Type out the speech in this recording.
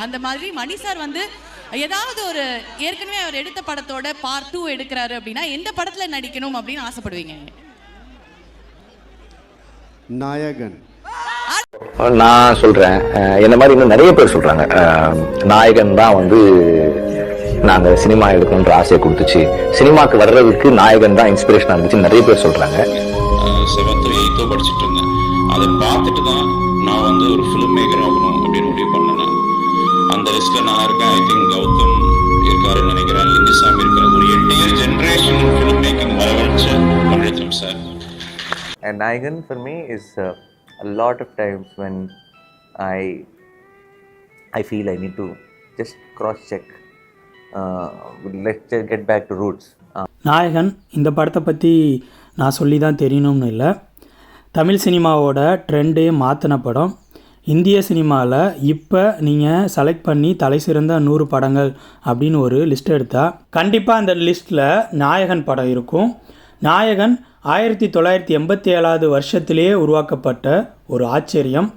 அந்த மாதிரி மணி சார் வந்து ஏதாவது ஒரு ஏற்கனவே அவர் எடுத்த படத்தோட பார்ட் 2 எடுக்கிறாரு அப்படின்னா எந்த படத்துல நடிக்கணும் அப்படின்னு ஆசைப்படுவீங்க? நாயகன். நான் சொல்றேன், என்ன மாதிரி இன்னும் நிறைய பேர் சொல்றாங்க நாயகன் தான் வந்து நாங்க சினிமா எடுக்கணுன்ற ஆசையை கொடுத்துச்சு, சினிமாக்கு வர்றதுக்கு நாயகன் தான் இன்ஸ்பிரேஷனா இருந்துச்சு நிறைய பேர் சொல்றாங்க. 7th 8th படிச்சுட்டு இருந்தேன். அதை பார்த்துட்டு தான் நான் வந்து ஒரு ஃபிலிம் மேக்கர் ஆகணும் அப்படின்னு முடிவு பண்ணேன். அந்த லிஸ்ட்ல நான் இருக்கேன். ஐ திங்க் கௌதம் இருக்காருன்னு நினைக்கிறேன், லிங்குசாமி இருக்காரு. ஒரு entire generation film making வரவழைச்ச Mani Ratnam sir. And Nayagan for me is a lot of times when I feel I need to just cross check. Let's just get back to roots. நாயகன் இந்த படத்தை பற்றி நான் சொல்லி தான் தெரியணும்னு இல்லை. தமிழ் சினிமாவோட ட்ரெண்டே மாற்றின படம். இந்திய சினிமாவில் இப்போ நீங்கள் செலக்ட் பண்ணி தலை சிறந்த 100 படங்கள் அப்படின்னு ஒரு லிஸ்ட் எடுத்தால் கண்டிப்பாக அந்த லிஸ்ட்டில் நாயகன் படம் இருக்கும். நாயகன் 1987 வருஷத்திலேயே உருவாக்கப்பட்ட ஒரு ஆச்சரியம்.